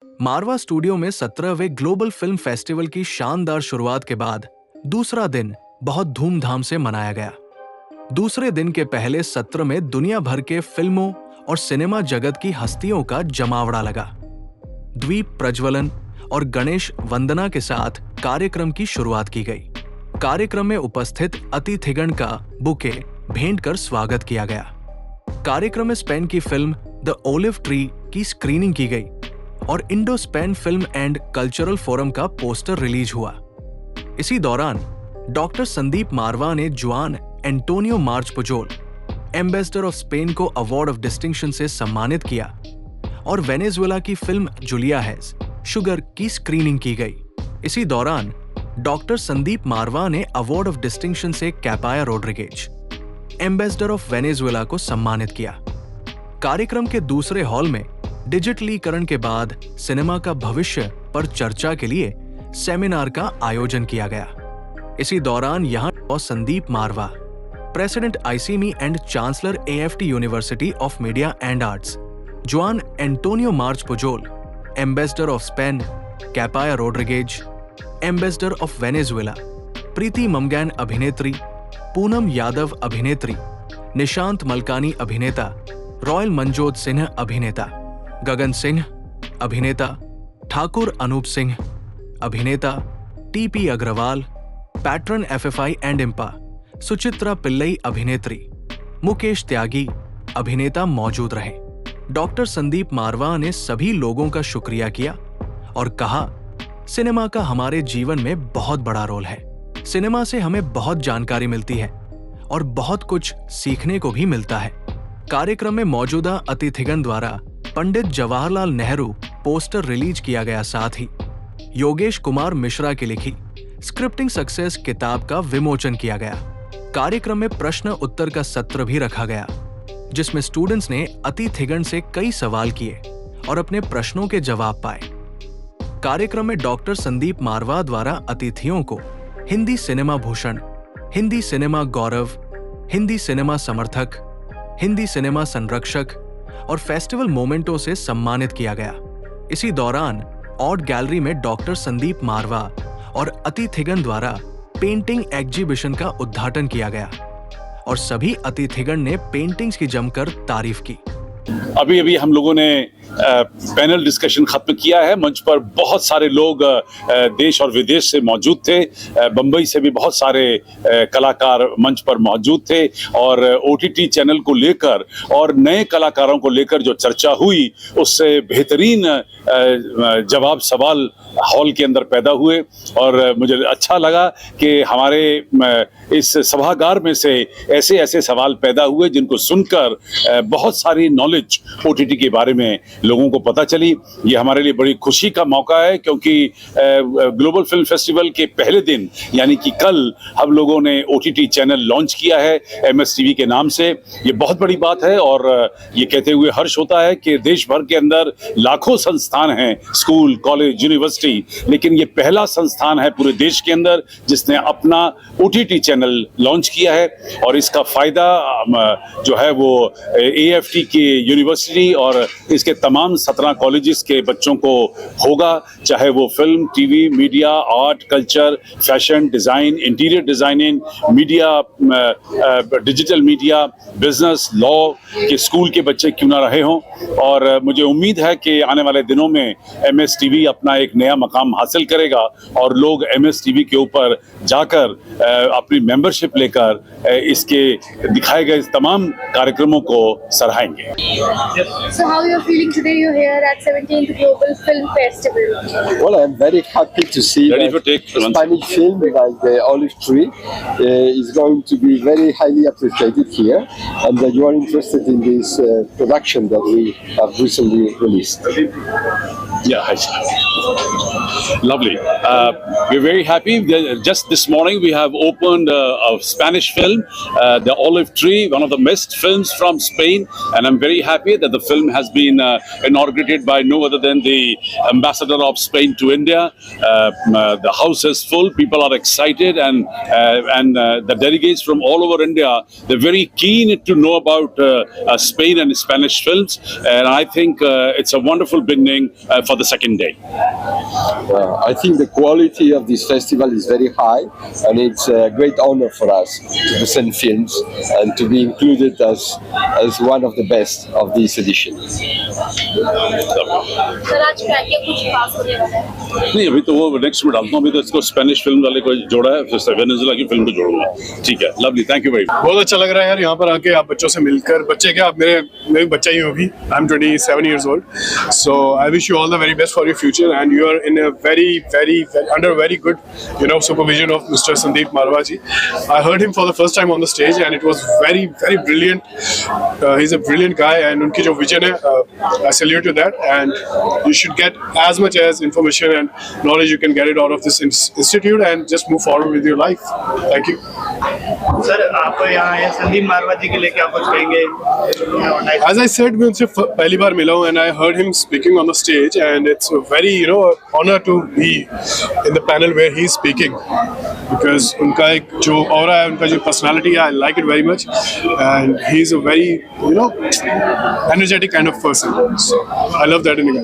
मारवा studio में 17वें global film festival की शानदार शुरुआत के बाद दूसरा दिन बहुत धूमधाम से मनाया गया। दूसरे दिन के पहले सत्र में दुनिया भर के फिल्मों और सिनेमा जगत की हस्तियों का जमावड़ा लगा। द्वीप प्रज्वलन और गणेश वंदना के साथ कार्यक्रम की शुरुआत की गई। कार्यक्रम में उपस्थित अतिथिगण का बुके भेंट कर स्वागत किया गया। कार्यक्रम में स्पेन की फिल्म द ओलिव ट्री की स्क्रीनिंग की गई और Indo Spain film and cultural forum का पोस्टर रिलीज हुआ। इसी दौरान डॉक्टर संदीप मारवा ने जुआन Antonio March Pujol, ambassador of Spain को अवार्ड ऑफ डिस्टिंक्शन से सम्मानित किया और वेनेजुएला की फिल्म जूलिया हैज शुगर की स्क्रीनिंग की गई। इसी दौरान डॉक्टर संदीप मारवा ने अवार्ड ऑफ डिस्टिंक्शन से कैपाया रोड्रिगेज, एम्बेसडर ऑफ वेनेजुएला को सम्मानित किया। कार्यक्रम के दूसरे हॉल में डिजिटलीकरण के बाद सिनेमा का भविष्य पर चर्चा के लिए सेमिनार का आयोजन किया गया। इसी दौरान यहां Sandeep Marwah, president ICMEI and chancellor AAFT university of media and arts, Juan Antonio March Pujol, ambassador of Spain Capaya Rodriguez, ambassador of Venezuela Preeti Mamgain अभिनेत्री, पूनम यादव अभिनेत्री, निशांत मलकानी अभिनेता, रॉयल मनजोत सिंह अभिनेता, गगन सिंह अभिनेता, ठाकुर अनूप सिंह अभिनेता, TP Agarwal, patron FFI and IMPPA, Suchitra Pillai अभिनेत्री, मुकेश त्यागी अभिनेता मौजूद रहे। डॉक्टर संदीप मारवा ने सभी लोगों का शुक्रिया किया और कहा, सिनेमा का हमारे जीवन में बहुत बड़ा रोल है। सिनेमा से हमें बहुत जानकारी मिलती है और बहुत कुछ सीखने को भी मिलता है। कार्यक्रम में मौजूदा अतिथिगण द्वारा पंडित जवाहरलाल नेहरू पोस्टर रिलीज किया गया। साथ ही योगेश कुमार मिश्रा की लिखी स्क्रिप्टिंग सक्सेस किताब का विमोचन किया गया। कार्यक्रम में प्रश्न उत्तर का सत्र भी रखा गया, जिसमें स्टूडेंट्स ने अतिथिगण से कई सवाल किए और अपने प्रश्नों के जवाब पाए। कार्यक्रम में डॉक्टर संदीप मारवा द्वारा अतिथियों को हिंदी सिनेमा भूषण, हिंदी सिनेमा गौरव, हिंदी सिनेमा समर्थक, हिंदी सिनेमा संरक्षक और फेस्टिवल मोमेंटो से सम्मानित किया गया। इसी दौरान आर्ट गैलरी में डॉक्टर संदीप मारवा और अतिथिगण द्वारा पेंटिंग एग्जीबिशन का उद्घाटन किया गया और सभी अतिथिगण ने पेंटिंग्स की जमकर तारीफ की। अभी अभी हम लोगों ने पैनल डिस्कशन खत्म किया है। मंच पर बहुत सारे लोग देश और विदेश से मौजूद थे। बंबई से भी बहुत सारे कलाकार मंच पर मौजूद थे और ओटीटी चैनल को लेकर और नए कलाकारों को लेकर जो चर्चा हुई, उससे बेहतरीन जवाब सवाल हॉल के अंदर पैदा हुए और मुझे अच्छा लगा कि हमारे इस सभागार में से ऐसे ऐसे सवाल पैदा हुए जिनको सुनकर बहुत सारी नॉलेज ओटीटी के बारे में लोगों को पता चली। ये हमारे लिए बड़ी खुशी का मौका है, क्योंकि ग्लोबल फिल्म फेस्टिवल के पहले दिन यानी कि कल हम लोगों ने ओटीटी चैनल लॉन्च किया है एमएस टीवी के नाम से। ये बहुत बड़ी बात है और ये कहते हुए हर्ष होता है कि देश भर के अंदर लाखों संस्थान हैं, स्कूल, कॉलेज, यूनिवर्सिटी, लेकिन ये पहला संस्थान है पूरे देश के अंदर जिसने अपना ओटीटी चैनल लॉन्च किया है। और इसका फायदा जो है वो एएफटी के यूनिवर्सिटी और इसके तमाम 17 कॉलेजेस के बच्चों को होगा, चाहे वो film, TV, media, art, culture, fashion, design, interior designing, media, digital media, business, law के स्कूल के बच्चे क्यों ना रहे हों। और मुझे उम्मीद है कि आने वाले दिनों में एमएस टीवी अपना एक नया मकाम हासिल करेगा और लोग एमएस टीवी के ऊपर जाकर अपनी मेंबरशिप लेकर इसके दिखाए गए तमाम कार्यक्रमों को सराहेंगे। So how you're feeling today? You're here at 17th Global Film Festival. Well, I'm very happy to see that Spanish film like the Olive Tree is going to be very highly appreciated here, and that you are interested in this production that we have recently released. Yeah, hi, sir. Lovely. We're very happy. Just this morning we have opened a Spanish film, The Olive Tree, one of the best films from Spain, and I'm very happy that the film has been inaugurated by no other than the ambassador of Spain to India. The house is full. People are excited, and the delegates from all over India, they're very keen to know about Spain and Spanish films. And I think it's a wonderful beginning for the second day. I think the quality of this festival is very high, and it's a great honor for us to present films and to be included as one of the best of this edition. Sir आज क्या क्या कुछ खास होने वाला है? नहीं, अभी तो वो नेक्स्ट में डालता हूँ. अभी तो इसको स्पेनिश फिल्म वाले को जोड़ा है, फिर वेनेजुएला की फिल्म को जोड़ूंगा. ठीक है, lovely, thank you very much. बहुत अच्छा लग रहा है यार यहाँ पर आके आप बच्चों से मिलकर. बच्चे क्या, आप मेरे बच्चा ही हो अभी. I am 27 years old, so I wish you all the very best for your future, and you are in a under very good supervision of Mr. Sandeep Marwa ji. I heard him for the first time on the stage and it was very brilliant. He's a brilliant guy, and उनकी जो vision है, I salute to that, and you should get as much as information and knowledge you can get it out of this institute and just move forward with your life. Thank you. Sir आप यहाँ आए संदीप मारवा जी के लिए क्या कुछ कहेंगे? As I said, मैं उनसे पहली बार मिला हूँ and I heard him speaking on the stage, and it's a very honor to be in the panel where he's speaking, because उनका एक जो aura है, उनका जो personality है, I like it very much, and he's a very energetic kind of person, so I love that in a guy.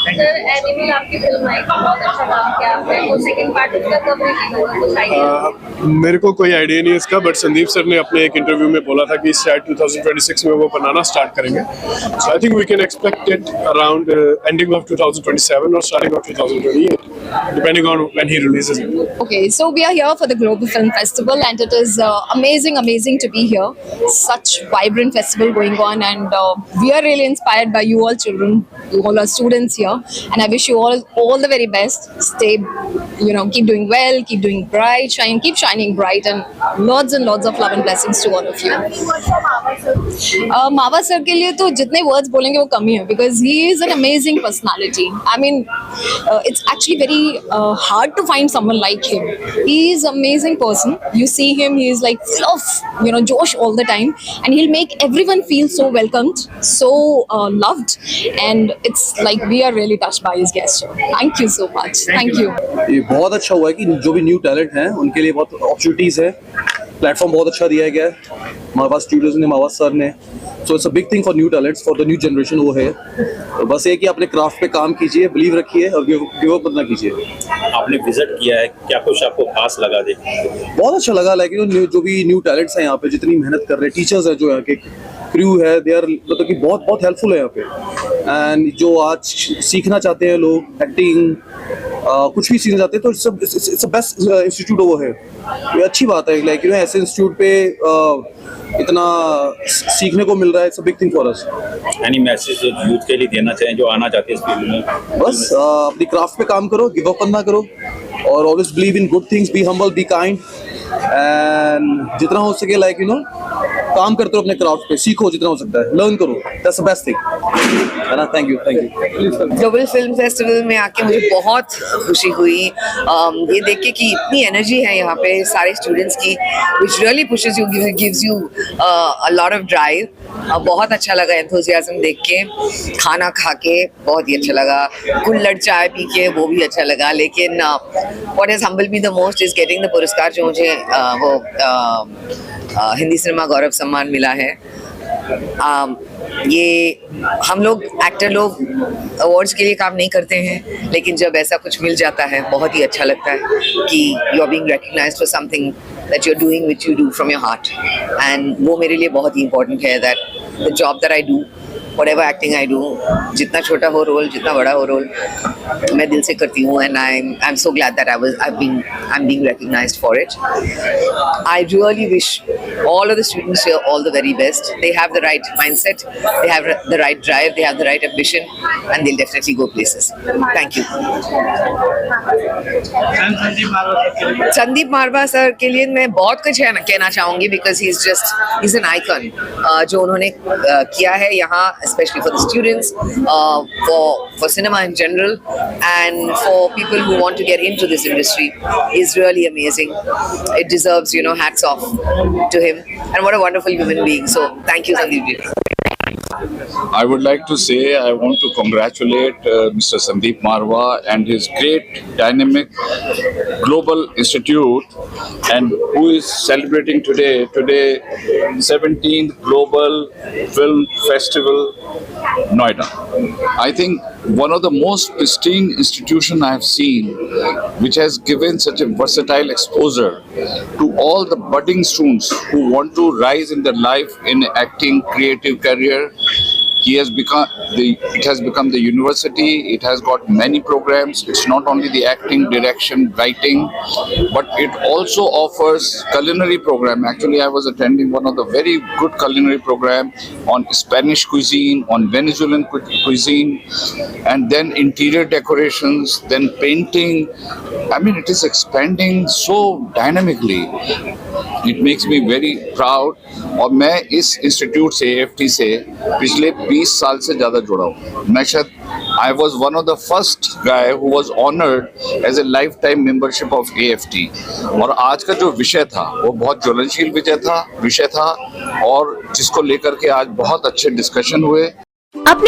Sir animal आपकी film आई, बहुत अच्छा काम किया आपने. वो सेकंड पार्ट उसका कब रिलीज होगा, कुछ आइडिया? मेरे को कोई आइडिया नहीं है इसका, बट संदीप सर ने अपने एक इंटरव्यू में बोला था कि शायद 2026 में वो बनाना स्टार्ट करेंगे. So I think we can expect it around ending of 2027 or starting of 2028, depending on when he releases it. Okay, so we are here for the Global Film Festival, and it is amazing to be here. Such vibrant festival going on, and we are really inspired by you all children, you all are students here, and I wish you all the very best. Stay, keep doing well, keep doing bright, keep shining bright, and lots of love and blessings to all of you. मावा sir के लिए तो जितने words बोलेंगे वो कम ही है, because he is an amazing personality. I mean, it's actually very hard to find someone like him. He is an amazing person. You see him, he is like full of josh all the time, and he'll make everyone feel so welcomed, so loved, and it's like we are really touched by his gesture. Thank you so much. Thank you. ये बहुत अच्छा हुआ है कि जो भी new talent हैं उनके लिए बहुत अपॉर्चुनिटीज़ है. प्लेटफॉर्म बहुत अच्छा दिया गया है मावा स्टूडियोज ने, मावा सर ने. So it's a big thing for new talents, for the new generation. वो है तो बस ये कि अपने क्राफ्ट पे काम कीजिए, बिलीव रखिए और गिव अप मत ना कीजिए. आपने विजिट किया है, क्या कुछ आपको खास लगा? दे बहुत अच्छा लगा. लाइक जो भी न्यू टैलेंट्स हैं यहाँ पे, जितनी मेहनत कर रहे हैं, टीचर्स हैं जो यहाँ के, क्रू है, दे आर मतलब कि बहुत हेल्पफुल है यहाँ पे. एंड जो आज सीखना चाहते हैं लोग, एक्टिंग कुछ भी सीखना चाहते हैं, तो इट्स बेस्ट इंस्टीट्यूट वो है. ये अच्छी बात है. लाइक ऐसे इंस्टीट्यूट पे इतना सीखने को मिल रहा है. It's a big thing for us. Any message youth के लिए देना चाहें जो आना चाहते हैं इस फील्ड में? बस अपनी क्राफ्ट पे काम करो, गिव अप ना करो, और always believe in good things, be humble, be kind, and जितना हो सके लाइक काम करते रहो अपने क्राफ्ट पे, सीखो जितना हो सकता है, लर्न करो. दैट्स द बेस्ट थिंग, है ना. Thank you. Global film festival में आके मुझे बहुत खुशी हुई ये देख के कि इतनी एनर्जी है यहाँ पे सारे स्टूडेंट्स की, which really pushes you, gives you a lot of drive. बहुत अच्छा लगा एंथुसियाज्म देख के, खाना खा के बहुत ही अच्छा लगा, कुल्हड़ चाय पी के वो भी अच्छा लगा. लेकिन what has humble me the most is getting the पुरस्कार जो मुझे वो हिंदी सिनेमा गौरव सम्मान मिला है. ये हम लोग एक्टर लोग अवार्ड्स के लिए काम नहीं करते हैं, लेकिन जब ऐसा कुछ मिल जाता है बहुत ही अच्छा लगता है कि you are being recognised for something that you're doing which you do from your heart, and वो मेरे लिए बहुत ही important है. that the job that I do, whatever acting I do, जितना छोटा हो रोल, जितना बड़ा हो रोल, मैं दिल से करती हूँ, and I'm so glad that I'm being recognized for it. I really wish all of the students here all the very best. They have the right mindset, they have the right drive, they have the right ambition, and they'll definitely go places. Thank you. Sandeep Marwah sir के लिए मैं बहुत कुछ कहना चाहूँगी, because he's an icon. जो उन्होंने किया है यहाँ, especially for the students, for cinema in general, and for people who want to get into this industry, is really amazing. It deserves, hats off to him, and what a wonderful human being. So thank you, Sandeep ji. I would like to say I want to congratulate Mr. Sandeep Marwa and his great dynamic global institute, and who is celebrating today 17th Global Film Festival Noida. I think one of the most pristine institution I have seen, which has given such a versatile exposure to all the budding students who want to rise in their life in acting, creative career. It has become the university. It has got many programs. It's not only the acting, direction, writing, but it also offers culinary program. Actually, I was attending one of the very good culinary program on Spanish cuisine, on Venezuelan cuisine, and then interior decorations, then painting. I mean, it is expanding so dynamically. It makes me very proud. और मैं इस institute से AFT से पिछले 20 साल से ज़्यादा जुड़ा हूँ. मैं शायद I was one of the first guy who was honored as a lifetime membership of AFT. और आज का जो विषय था वो बहुत ज्वलनशील विषय था और जिसको लेकर के आज बहुत अच्छे डिस्कशन हुए. अपने